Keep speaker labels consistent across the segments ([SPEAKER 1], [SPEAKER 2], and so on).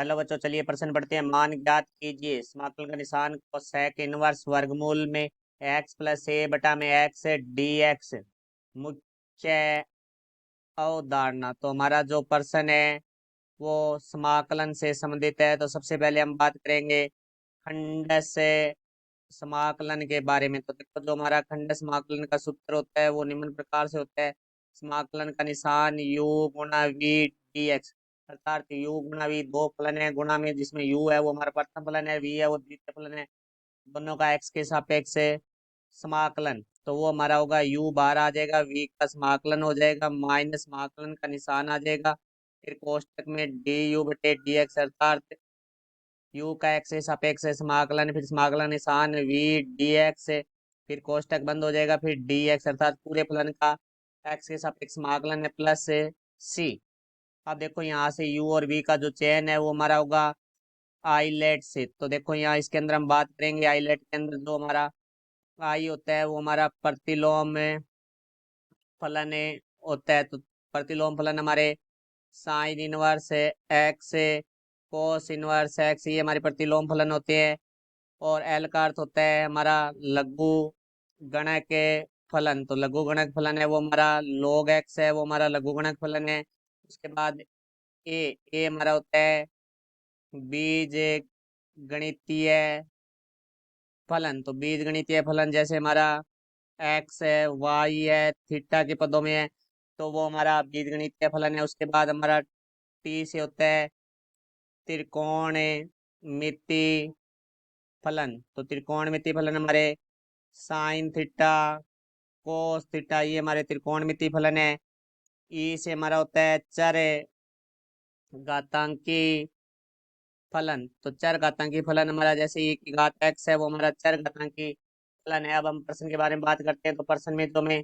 [SPEAKER 1] Hello बच्चों, चलिए प्रश्न पढ़ते हैं। मान ज्ञात कीजिए समाकलन का निशान कोसेक इनवर्स वर्गमूल में एक्स प्लस ए बटा में एक्स डी एक्स। मुख्य अवधारणा। तो हमारा जो प्रश्न है वो समाकलन से संबंधित है। तो सबसे पहले हम बात करेंगे खंड से समाकलन के बारे में। तो देखो, जो हमारा खंड समाकलन का सूत्र होता है वो निम्न प्रकार से होता है। समाकलन का निशान u गुणा वी डी एक्स, अर्थात u गुणा वी दो फलन है गुणा में, जिसमें u है वो हमारा प्रथम फलन है, v है वो द्वितीय फलन है, दोनों का x के सापेक्ष से समाकलन। तो वो हमारा होगा u बाहर आ जाएगा, v का समाकलन हो जाएगा, माइनस समाकलन का निशान आ जाएगा, फिर कोष्टक में डी यू बटे डी एक्स, अर्थात u का x से सापेक्ष से समाकलन, फिर समाकलन निशान v dx से, फिर कोष्टक बंद हो जाएगा, फिर dx अर्थात पूरे फलन का x के सापेक्ष समाकलन है, प्लस से c। अब देखो यहाँ से u और v का जो चयन है वो हमारा होगा आइलेट से। तो देखो यहाँ इसके अंदर हम बात करेंगे, आइलेट के अंदर जो हमारा आई होता है वो हमारा प्रतिलोम फलन होता है। तो प्रतिलोम फलन हमारे साइन इनवर्स है एक्स, कोस इनवर्स एक्स, ये हमारे प्रतिलोम फलन होते हैं। और एल का अर्थ होता है हमारा लघु गणक फलन। तो लघु गणक फलन है वो हमारा log x है, वो हमारा लघु गणक फलन है। उसके बाद ए ए हमारा होता है बीज गणितीय फलन। तो बीज गणितीय फलन जैसे हमारा एक्स है, वाई है, थीटा के पदों में है, तो वो हमारा बीज गणितीय फलन है। उसके बाद हमारा टी से होता है त्रिकोणमिति फलन। तो त्रिकोणमिति फलन हमारे साइन थीटा, कोस थीटा, ये हमारे त्रिकोणमिति फलन है। ई से हमारा होता है चर घातांकी फलन। तो चर घातांकी फलन हमारा जैसे ई की घात एक्स है वो हमारा चर घातांकी फलन है। अब हम प्रश्न के बारे में बात करते हैं। तो प्रश्न में जो हमें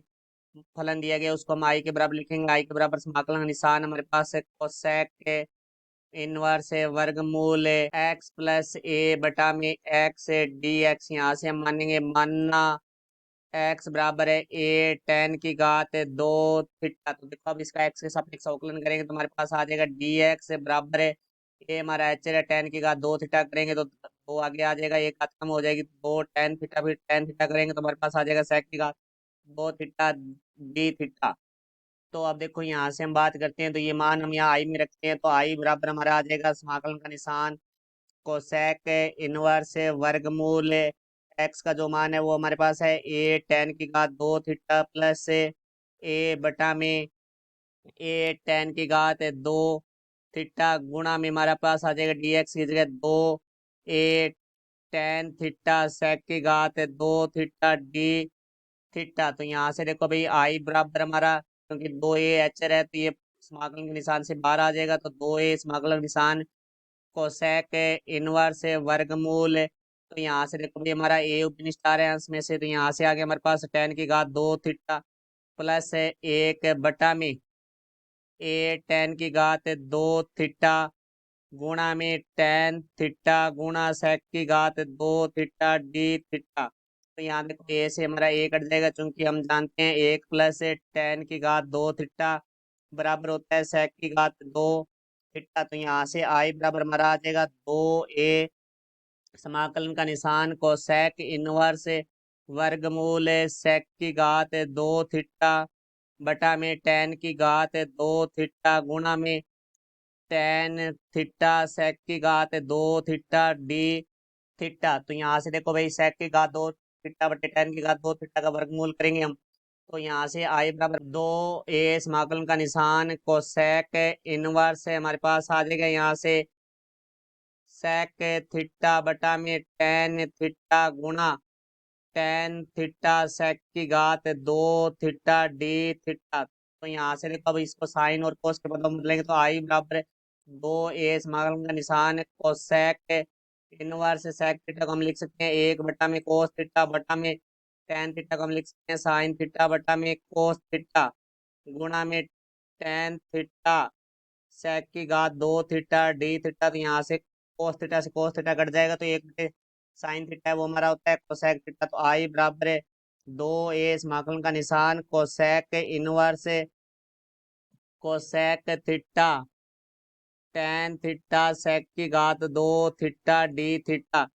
[SPEAKER 1] फलन दिया गया उसको हम आई के बराबर लिखेंगे। आई के बराबर समाकलन का निशान हमारे पास है कोसेक इनवर्स है वर्गमूल एक्स प्लस ए बटा में एक्स डी एक्स। यहाँ से हम मानेंगे, मानना एक्स बराबर है ए टेन की घात दो थीटा। तो देखो, अब इसका एक्स के सापेक्ष अवकलन करेंगे तो हमारे पास आ जाएगा डी एक्स बराबर है ए हमारा एच है टेन की घात दो थीटा, करेंगे तो दो आगे आ जाएगा, एक घात कम हो जाएगी, दो टेन थीटा, फिर टेन थीटा करेंगे तो हमारे पास आ जाएगा सेक की घात दो थीटा डी थीटा। तो अब देखो यहाँ से हम बात करते हैं। तो ये मान हम यहाँ आई में रखते हैं। तो आई बराबर हमारा आ जाएगा समाकलन का निशान कोसेक इनवर्स वर्गमूल एक्स का जो मान है वो हमारे पास है ए टेन की घात दो थीटा प्लस ए बटा में ए टेन की घात दो थीटा गुणा में हमारे पास आ जाएगा डी एक्स की जगह दो ए टेन थीटा सेक की घात दो थीटा डी थीटा। तो यहाँ से देखो भाई, आई बराबर हमारा, क्योंकि दो ए एच है तो ये समाकलन के निशान से बाहर आ जाएगा, तो दो ए समाकलन निशान कोसेक इनवर्स वर्गमूल। तो यहाँ से देखो भाई हमारा ए उपनिष्ठ आ रहा है अंश में से, तो यहाँ से आगे हमारे पास टेन की घात दो थीटा प्लस एक बटा में ए टेन की घात दो थीटा गुणा में टेन थीटा गुणा सेक की घात दो थीटा डी थीटा। तो यहाँ देखो ए से हमारा ए कट जाएगा, चूंकि हम जानते हैं एक प्लस टेन की घात दो थीटा बराबर होता है सेक की घात दो थीटा। तो यहाँ से आई बराबर हमारा आ जाएगा दो ए समाकलन का निशान कोसेक इनवर्स वर्गमूल सेक की घात दो थीटा बटा में टेन की घात दो थीटा गुणा में टेन थीटा सेक की घात दो थीटा डी थीटा। तो यहाँ से देखो भाई, सेक की घात दो थीटा बटे टेन की घात दो थीटा का वर्गमूल करेंगे हम। तो यहाँ से आई बराबर दो ए समाकलन का निशान कोसेक इनवर्स है हमारे पास आ जाएगा यहाँ से सेक थीटा बटा में टेन थीटा गुणा टेन थीटा सेक की घात दो थीटा डी थीटा। तो यहाँ से देखो, अब इसको साइन और कोस के पदों में बदलेंगे तो आई बराबर है दो ए समाकलन का निशान कोसेक इनवर्स सेक थीटा को हम लिख सकते हैं एक बटा में कोस थीटा बटा में टेन थीटा को हम लिख सकते हैं साइन थीटा बटा में कोस थीटा गुणा में टेन थीटा सेक की घात दो थीटा डी थीटा। तो यहाँ से कोस थीटा कट जाएगा, तो एक बटे साइन थीटा है वो हमारा होता है कोसेक थीटा। तो आई बराबर है दो ए समाकलन का निशान cosec inverse cosec theta tan theta sec की घात 2 थीटा डी थीटा।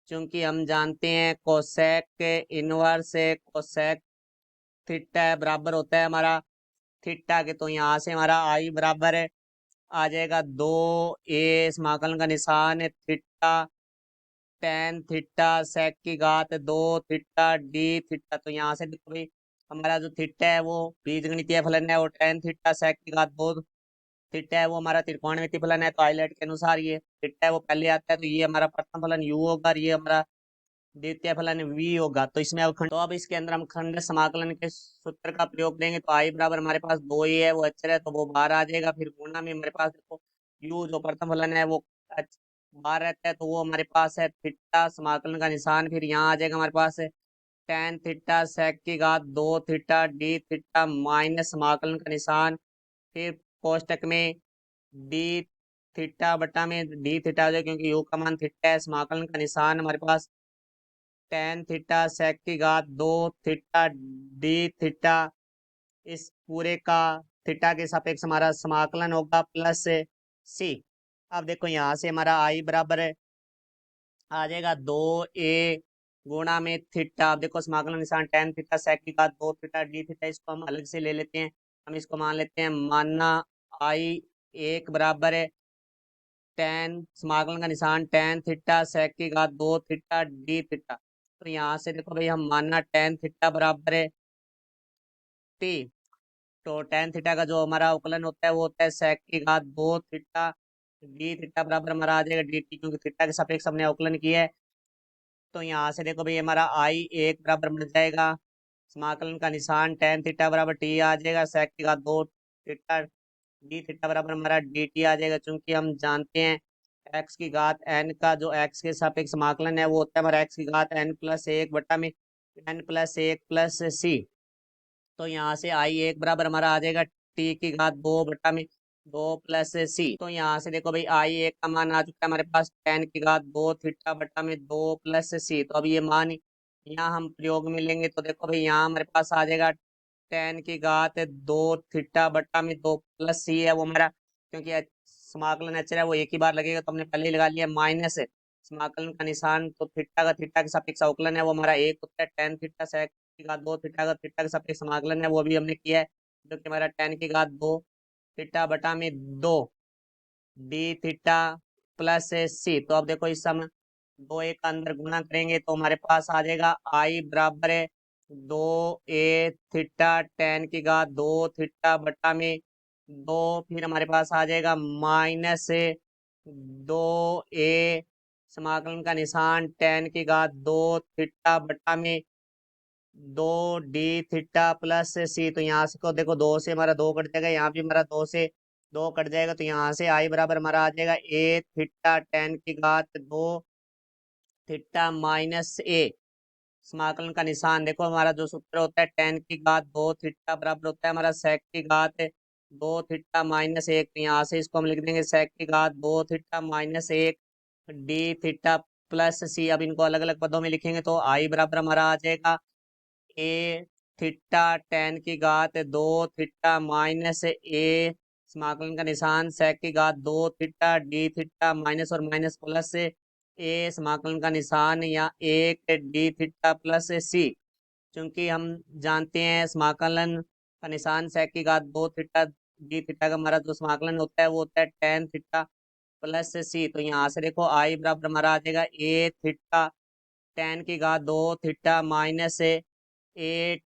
[SPEAKER 1] चूंकि हम जानते हैं कोसेक के इनवर्स से कोसेक थीटा बराबर होता है हमारा थीटा के, तो यहाँ से हमारा आई बराबर है आ जाएगा 2 समाकलन का निशान है थीटा टेन थीटा सेक की घात 2 थीटा डी थीटा। तो यहाँ से देखो भाई हमारा जो थीटा है वो बीजगणितीय फलन है, और टेन थीटा सेक की घात 2 थीटा है वो हमारा त्रिकोणमितीय फलन है। तो हाईलाइट के अनुसार ये थीटा है वो पहले आता है, तो ये हमारा प्रथम फलन u होगा और ये हमारा द्वितीय फलन v होगा। तो इसमें अब तो अब इसके अंदर हम खंड समाकलन के सूत्र का प्रयोग करेंगे। तो आई बराबर हमारे पास 2 ही है, वो अचर है तो वो बाहर आ जाएगा। फिर गुणा में हमारे पास देखो u जो प्रथम फलन है वो बाहर रहता है, तो वो हमारे पास है थीटा समाकलन का निशान। फिर यहाँ आ जाएगा हमारे पास टेन थीटा सेक की घात 2 थीटा डी थीटा माइनस समाकलन का निशान। फिर कोष्टक में डी थीटा बटा में डी थीटा आ जाए, क्योंकि यू का मान थीटा है। समाकलन का निशान हमारे पास टेन थीटा सेक की घात 2 थीटा डी थीटा। इस पूरे का थीटा के सापेक्ष हमारा समाकलन होगा प्लस सी। अब देखो यहाँ से हमारा आई बराबर है आ जाएगा 2 गुणा में थीटा। अब देखो समाकलन निशान टेन थीटा सेक की घात 2 थीटा डी थीटा, इसको हम अलग से ले लेते हैं। हम इसको मान लेते हैं मानना आई एक बराबर है टेन समाकलन का निशान टेन थीटा सेक की घात 2 थीटा डी थीटा। तो यहाँ से देखो भाई हम मानना टेन थीटा बराबर है टी। तो टेन थीटा का जो हमारा अवकलन होता है वो होता है सेक की घात 2 थीटा डी थीटा बराबर हमारा आ जाएगा डी टी, क्योंकि थीटा के सापेक्ष हमने अवकलन किया है। तो यहाँ से देखो भाई हमारा आई एक बराबर बन जाएगा समाकलन का निशान टेन थीटा बराबर टी आ जाएगा सेक की घात 2 थीटा डी थीटा बराबर हमारा डी टी आ जाएगा। चूंकि हम जानते हैं एक्स की घात एन का जो एक्स के सापेक्ष समाकलन है वो होता है हमारा एक्स की घात एन प्लस एक बटा में एन प्लस एक प्लस सी। तो यहाँ से आई एक बराबर हमारा आ जाएगा टी की घात 2 बटा में 2 प्लस सी। तो यहाँ से देखो भाई आई एक का मान आ चुका है हमारे पास टेन की घात 2 थीटा बटा में 2 प्लस सी। तो अब ये मान यहाँ हम प्रयोग में लेंगे, तो देखो भाई यहाँ हमारे पास आ जाएगा टेन की घात 2 थीटा बटा में 2 प्लस सी है वो हमारा, क्योंकि समाकलन अचर है वो एक ही बार लगेगा तो हमने पहले ही लगा लिया माइनस समाकलन का निशान। तो थीटा का थीटा के सापेक्ष अवकलन है वो हमारा एक होता है टेन थीटा सेक की घात 2 थीटा का थीटा के सापेक्ष समाकलन है वो भी हमने किया है, जो कि हमारा टेन की घात 2 थीटा बटा में 2 डी थीटा प्लस सी। तो अब देखो इस समय दो एक का अंदर गुणा करेंगे तो हमारे पास आ जाएगा आई बराबर है 2 थीटा टेन की घात 2 थीटा बटा में 2। फिर हमारे पास आ जाएगा माइनस 2 समाकलन का निशान टेन की घात 2 थीटा बटा में 2 डी थीटा प्लस सी। तो यहाँ से को देखो 2 से हमारा 2 कट जाएगा, यहाँ भी हमारा 2 से 2 कट जाएगा। तो यहाँ से आई बराबर हमारा आ जाएगा ए थीटा टेन की घात 2 थीटा माइनस ए। समाकलन का निशान देखो हमारा जो सूत्र होता है टेन की घात 2 थीटा बराबर होता है हमारा सेक की घात 2 थीटा माइनस एक। तो यहाँ से इसको हम लिख देंगे सेक की घात 2 थीटा माइनस एक डी थीटा प्लस सी। अब इनको अलग अलग पदों में लिखेंगे तो आई बराबर हमारा आ जाएगा ए थीटा टेन की घात 2 थीटा माइनस ए समाकलन का निशान सेक की घात 2 थीटा डी थीटा माइनस और माइनस प्लस ए समाकलन का निशान या एक डी थीटा प्लस सी। क्योंकि हम जानते हैं समाकलन का निशान सेक की घात 2 थीटा डी थीटा का हमारा जो समाकलन होता है वो होता है टेन थीटा प्लस सी। तो यहाँ से देखो आई बराबर हमारा आ जाएगा ए थीटा टेन की घात 2 थीटा माइनस ए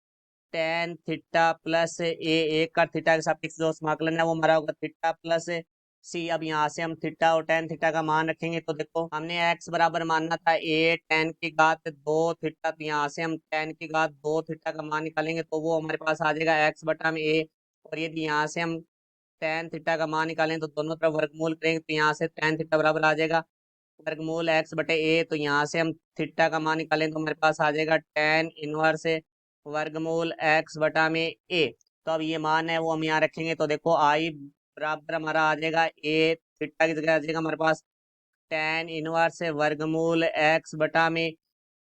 [SPEAKER 1] टेन थीटा प्लस ए एक का थीटा के सापेक्ष जो समाकलन है वो हमारा होगा थीटा प्लस सी। अब यहाँ से हम थीटा और टेन थीटा का मान रखेंगे तो देखो हमने एक्स बराबर मानना था ए टेन की घात 2 थीटा, तो यहाँ से हम टेन की घात 2 थीटा का मान निकालेंगे तो वो हमारे पास आ जाएगा एक्स बटा में ए। और यदि यहाँ से हम टेन थीटा का मान निकालें तो दोनों तरफ वर्गमूल करेंगे तो यहाँ से टेन थीटा बराबर आ जाएगा वर्गमूल एक्स बटे ए। तो यहाँ से हम थीटा का मान निकालें तो हमारे पास आ जाएगा टेन इनवर्स वर्गमूल एक्स बटा में ए। तो अब ये मान है वो हम यहाँ रखेंगे तो देखो आई बराबर हमारा आ जाएगा ए थीटा की जगह आ जाएगा हमारे पास टेन इनवर्स वर्गमूल एक्स बटा में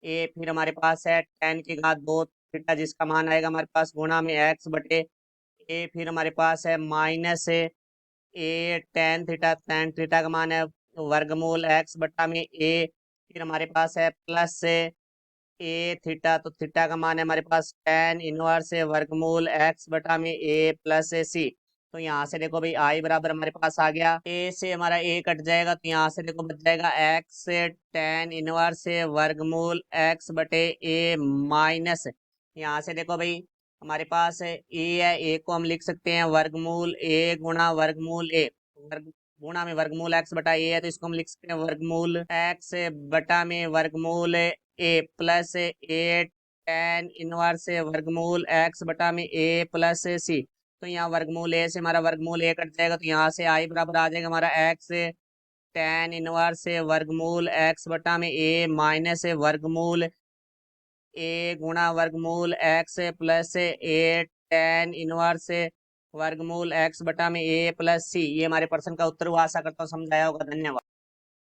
[SPEAKER 1] ए। फिर हमारे पास है टेन की घात 2 थीटा जिसका मान आएगा हमारे पास गुणा में एक्स बटे ए। फिर हमारे पास है माइनस ए टेन थीटा का मान है वर्गमूल एक्स बटा में ए, फिर हमारे पास है प्लस ए थीटा, तो थीटा का मान है हमारे पास टेन इनवर्स वर्गमूल एक्स बटा में ए प्लस सी। तो यहाँ से देखो भाई आई बराबर हमारे पास आ गया, ए से हमारा ए कट जाएगा, तो यहाँ से देखो बच जाएगा एक्स टेन इनवर्स वर्गमूल एक्स बटे ए माइनस, यहाँ से देखो भाई हमारे पास ए है, ए को हम लिख सकते हैं वर्गमूल ए गुणा वर्गमूल ए, वर्ग गुणा में वर्गमूल एक्स बटा ए है, तो इसको हम लिख सकते हैं वर्गमूल एक्स बटा में वर्गमूल ए प्लस ए टेन इनवर्स वर्गमूल एक्स बटा में ए प्लस सी। तो यहाँ वर्गमूल ए से हमारा वर्गमूल ए कट जाएगा, तो यहाँ से आई बराबर आ जाएगा हमारा एक्स टेन इनवर्स वर्गमूल एक्स बटा में ए माइनस वर्गमूल ए गुणा वर्गमूल एक्स प्लस ए टेन इनवर्स वर्गमूल एक्स बटा में ए प्लस सी। ये हमारे प्रश्न का उत्तर हुआ, आशा करता हूँ समझ आया होगा। धन्यवाद।